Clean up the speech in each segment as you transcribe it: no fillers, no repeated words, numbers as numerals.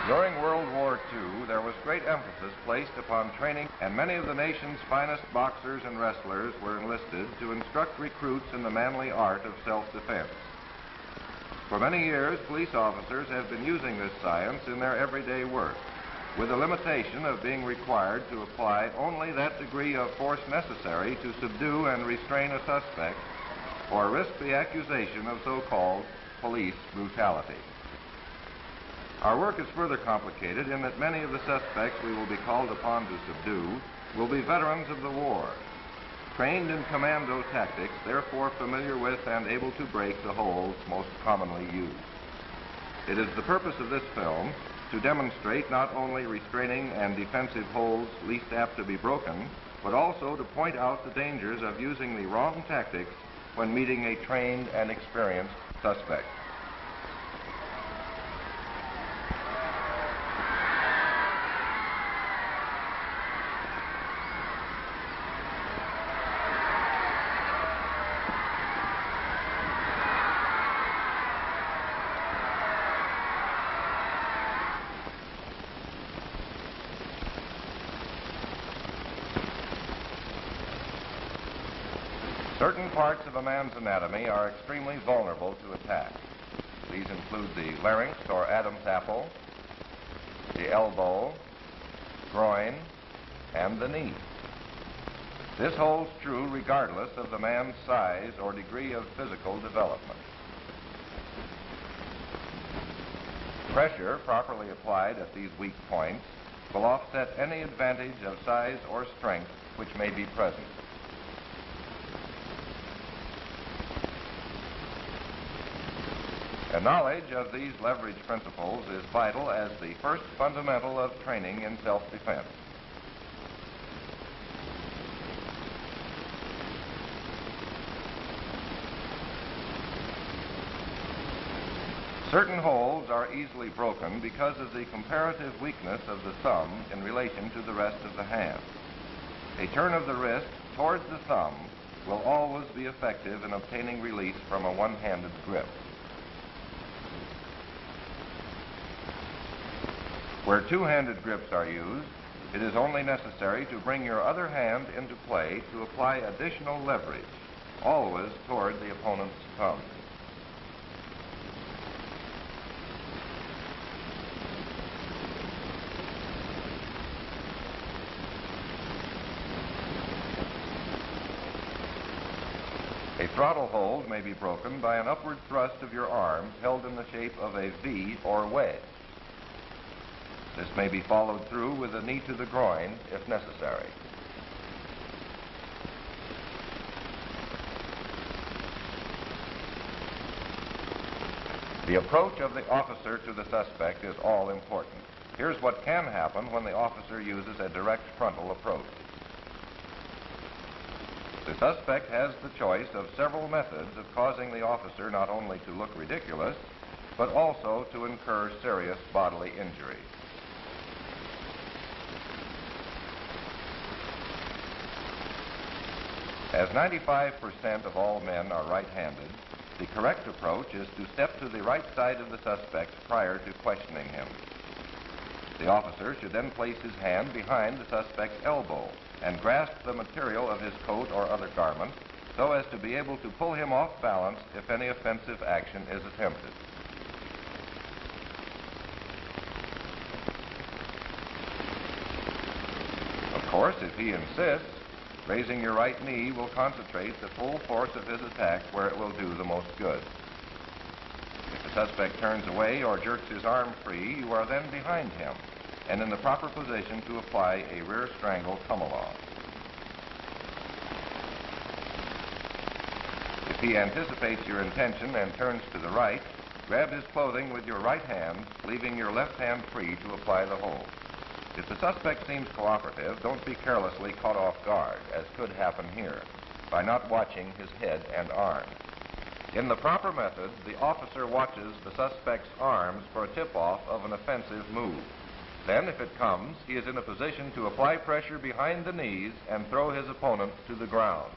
During World War II, there was great emphasis placed upon training, and many of the nation's finest boxers and wrestlers were enlisted to instruct recruits in the manly art of self-defense. For many years, police officers have been using this science in their everyday work, with the limitation of being required to apply only that degree of force necessary to subdue and restrain a suspect or risk the accusation of so-called police brutality. Our work is further complicated in that many of the suspects we will be called upon to subdue will be veterans of the war, trained in commando tactics, therefore familiar with and able to break the holds most commonly used. It is the purpose of this film to demonstrate not only restraining and defensive holds least apt to be broken, but also to point out the dangers of using the wrong tactics when meeting a trained and experienced suspect. Certain parts of a man's anatomy are extremely vulnerable to attack. These include the larynx or Adam's apple, the elbow, groin, and the knee. This holds true regardless of the man's size or degree of physical development. Pressure properly applied at these weak points will offset any advantage of size or strength which may be present. A knowledge of these leverage principles is vital as the first fundamental of training in self-defense. Certain holds are easily broken because of the comparative weakness of the thumb in relation to the rest of the hand. A turn of the wrist towards the thumb will always be effective in obtaining release from a one-handed grip. Where two-handed grips are used, it is only necessary to bring your other hand into play to apply additional leverage, always toward the opponent's thumb. A throttle hold may be broken by an upward thrust of your arm held in the shape of a V or wedge. This may be followed through with a knee to the groin if necessary. The approach of the officer to the suspect is all important. Here's what can happen when the officer uses a direct frontal approach. The suspect has the choice of several methods of causing the officer not only to look ridiculous, but also to incur serious bodily injury. As 95% of all men are right-handed, the correct approach is to step to the right side of the suspect prior to questioning him. The officer should then place his hand behind the suspect's elbow and grasp the material of his coat or other garment so as to be able to pull him off balance if any offensive action is attempted. Of course, if he insists, raising your right knee will concentrate the full force of his attack where it will do the most good. If the suspect turns away or jerks his arm free, you are then behind him and in the proper position to apply a rear strangle come-along. If he anticipates your intention and turns to the right, grab his clothing with your right hand, leaving your left hand free to apply the hold. If the suspect seems cooperative, don't be carelessly caught off guard, as could happen here, by not watching his head and arms. In the proper method, the officer watches the suspect's arms for a tip-off of an offensive move. Then, if it comes, he is in a position to apply pressure behind the knees and throw his opponent to the ground.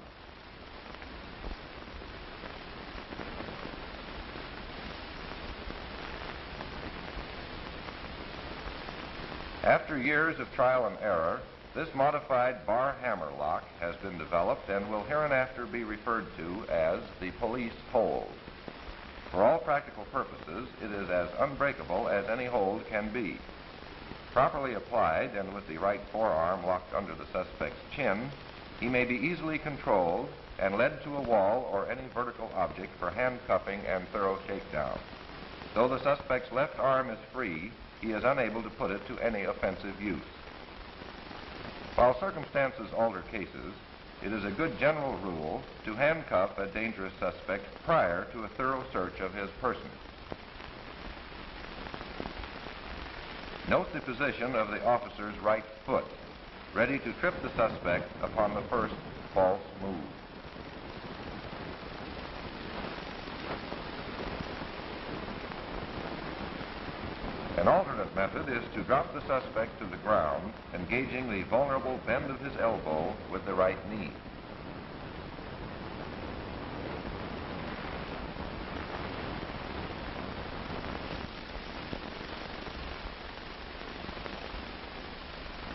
After years of trial and error, this modified bar hammer lock has been developed and will hereinafter be referred to as the police hold. For all practical purposes, it is as unbreakable as any hold can be. Properly applied and with the right forearm locked under the suspect's chin, he may be easily controlled and led to a wall or any vertical object for handcuffing and thorough shakedown. Though the suspect's left arm is free, he is unable to put it to any offensive use. While circumstances alter cases, it is a good general rule to handcuff a dangerous suspect prior to a thorough search of his person. Note the position of the officer's right foot, ready to trip the suspect upon the first false move. An alternate method is to drop the suspect to the ground, engaging the vulnerable bend of his elbow with the right knee.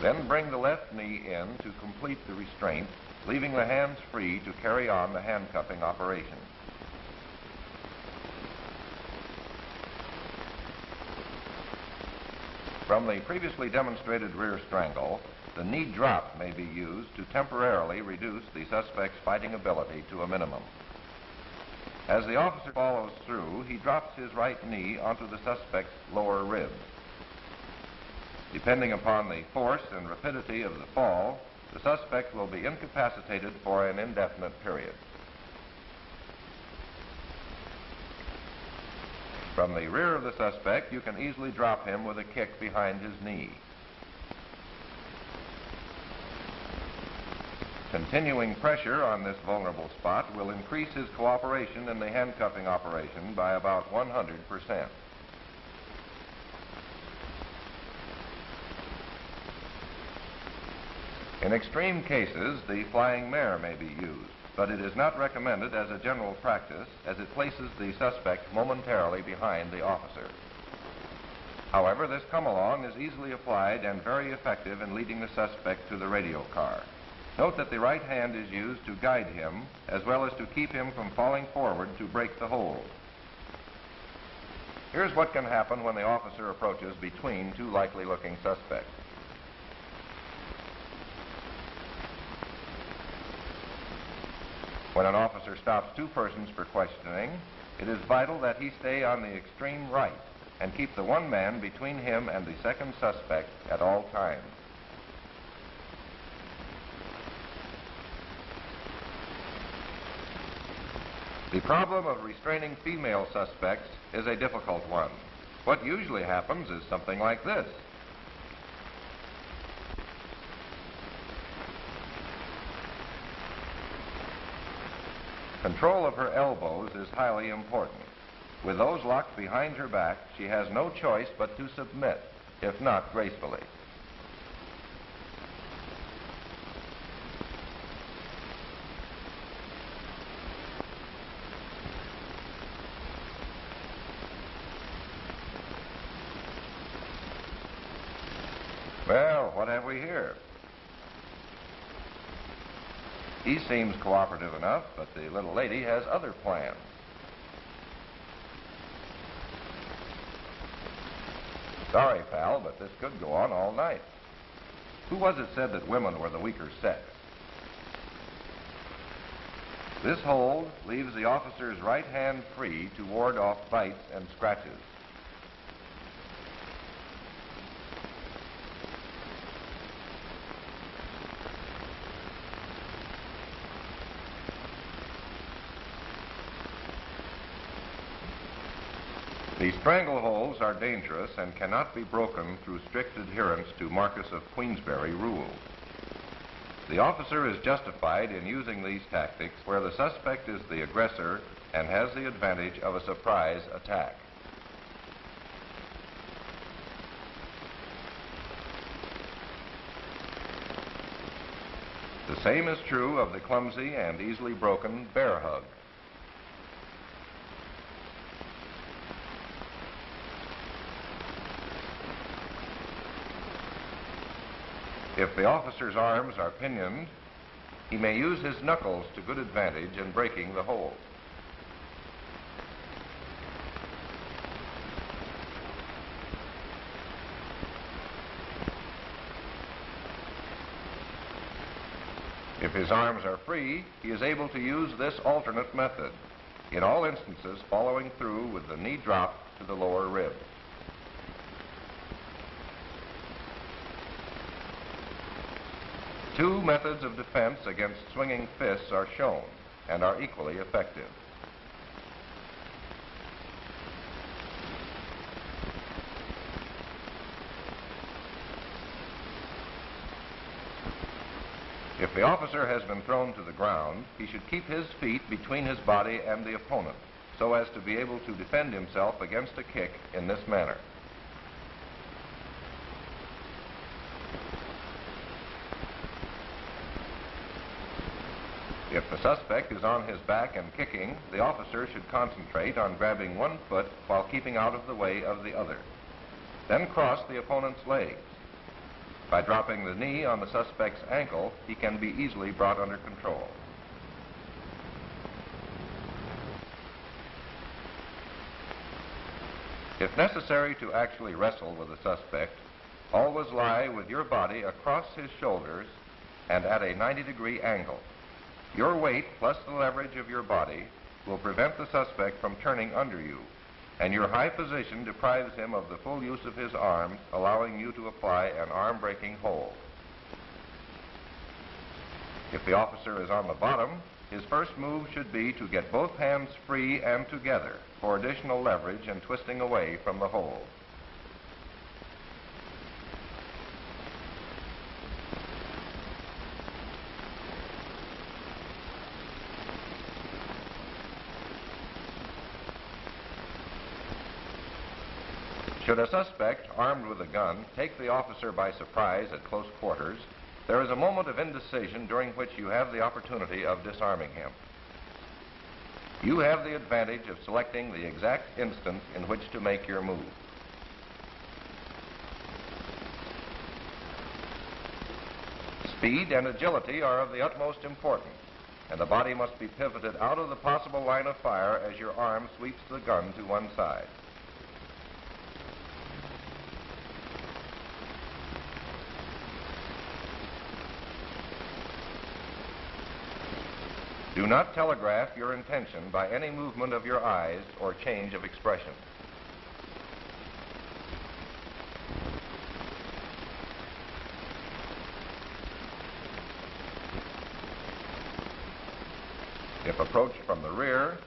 Then bring the left knee in to complete the restraint, leaving the hands free to carry on the handcuffing operation. From the previously demonstrated rear strangle, the knee drop may be used to temporarily reduce the suspect's fighting ability to a minimum. As the officer follows through, he drops his right knee onto the suspect's lower ribs. Depending upon the force and rapidity of the fall, the suspect will be incapacitated for an indefinite period. From the rear of the suspect, you can easily drop him with a kick behind his knee. Continuing pressure on this vulnerable spot will increase his cooperation in the handcuffing operation by about 100%. In extreme cases, the flying mare may be used, but it is not recommended as a general practice, as it places the suspect momentarily behind the officer. However, this come-along is easily applied and very effective in leading the suspect to the radio car. Note that the right hand is used to guide him, as well as to keep him from falling forward to break the hold. Here's what can happen when the officer approaches between two likely-looking suspects. When an officer stops two persons for questioning, it is vital that he stay on the extreme right and keep the one man between him and the second suspect at all times. The problem of restraining female suspects is a difficult one. What usually happens is something like this. Control of her elbows is highly important. With those locked behind her back, she has no choice but to submit, if not gracefully. Well, what have we here? He seems cooperative enough, but the little lady has other plans. Sorry, pal, but this could go on all night. Who was it said that women were the weaker sex? This hold leaves the officer's right hand free to ward off bites and scratches. The strangleholds are dangerous and cannot be broken through strict adherence to Marquis of Queensberry rules. The officer is justified in using these tactics where the suspect is the aggressor and has the advantage of a surprise attack. The same is true of the clumsy and easily broken bear hug. If the officer's arms are pinioned, he may use his knuckles to good advantage in breaking the hold. If his arms are free, he is able to use this alternate method, in all instances following through with the knee drop to the lower rib. Two methods of defense against swinging fists are shown and are equally effective. If the officer has been thrown to the ground, he should keep his feet between his body and the opponent, so as to be able to defend himself against a kick in this manner. If the suspect is on his back and kicking, the officer should concentrate on grabbing one foot while keeping out of the way of the other. Then cross the opponent's legs. By dropping the knee on the suspect's ankle, he can be easily brought under control. If necessary to actually wrestle with the suspect, always lie with your body across his shoulders and at a 90-degree angle. Your weight plus the leverage of your body will prevent the suspect from turning under you, and your high position deprives him of the full use of his arms, allowing you to apply an arm-breaking hold. If the officer is on the bottom, his first move should be to get both hands free and together for additional leverage and twisting away from the hold. Should a suspect, armed with a gun, take the officer by surprise at close quarters, there is a moment of indecision during which you have the opportunity of disarming him. You have the advantage of selecting the exact instant in which to make your move. Speed and agility are of the utmost importance, and the body must be pivoted out of the possible line of fire as your arm sweeps the gun to one side. Do not telegraph your intention by any movement of your eyes or change of expression. If approached from the rear,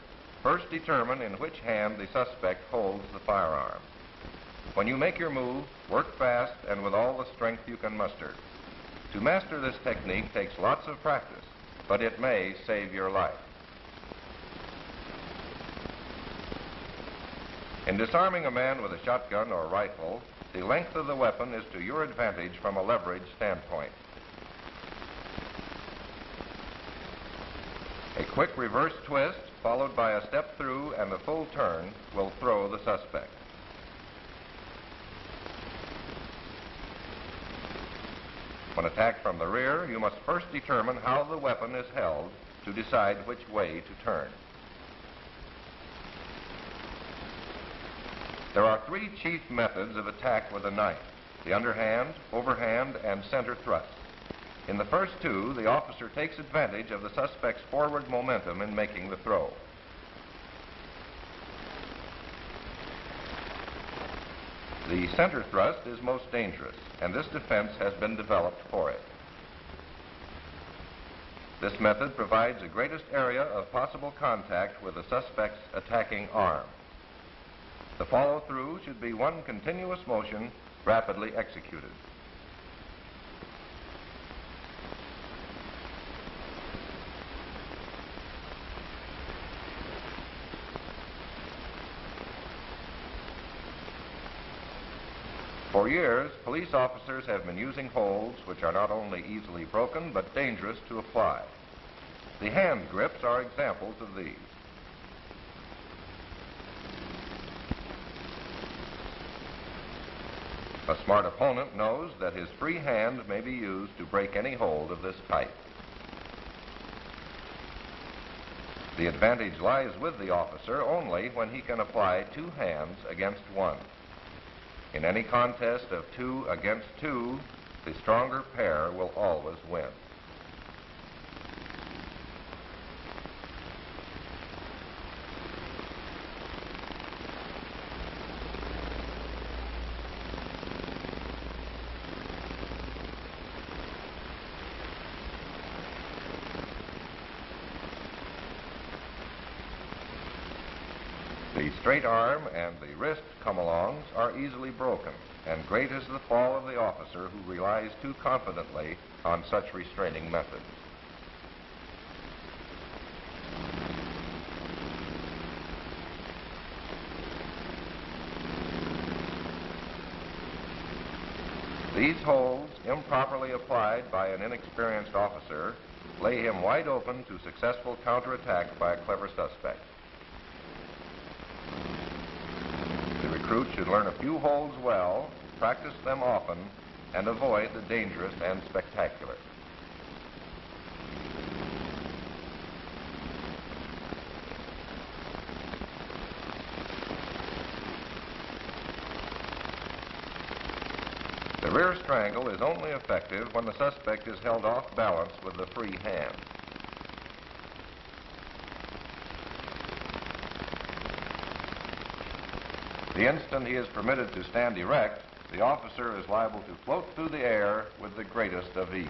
first determine in which hand the suspect holds the firearm. When you make your move, work fast and with all the strength you can muster. To master this technique takes lots of practice, but it may save your life. In disarming a man with a shotgun or rifle, the length of the weapon is to your advantage from a leverage standpoint. A quick reverse twist, followed by a step through and a full turn, will throw the suspect. When attacked from the rear, you must first determine how the weapon is held to decide which way to turn. There are three chief methods of attack with a knife: the underhand, overhand, and center thrust. In the first two, the officer takes advantage of the suspect's forward momentum in making the throw. The center thrust is most dangerous, and this defense has been developed for it. This method provides the greatest area of possible contact with the suspect's attacking arm. The follow-through should be one continuous motion, rapidly executed. For years, police officers have been using holds which are not only easily broken, but dangerous to apply. The hand grips are examples of these. A smart opponent knows that his free hand may be used to break any hold of this type. The advantage lies with the officer only when he can apply two hands against one. In any contest of 2 against 2, the stronger pair will always win. The straight arm and the wrist come-alongs are easily broken, and great is the fall of the officer who relies too confidently on such restraining methods. These holds, improperly applied by an inexperienced officer, lay him wide open to successful counterattack by a clever suspect. The recruit should learn a few holds well, practice them often, and avoid the dangerous and spectacular. The rear strangle is only effective when the suspect is held off balance with the free hand. The instant he is permitted to stand erect, the officer is liable to float through the air with the greatest of ease.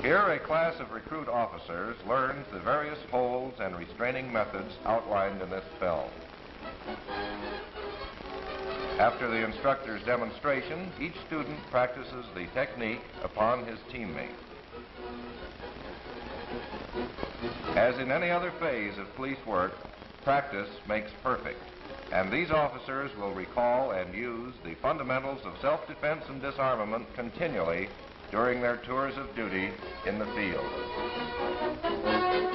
Here, a class of recruit officers learns the various holds and restraining methods outlined in this film. After the instructor's demonstration, each student practices the technique upon his teammate. As in any other phase of police work, practice makes perfect, and these officers will recall and use the fundamentals of self-defense and disarmament continually during their tours of duty in the field.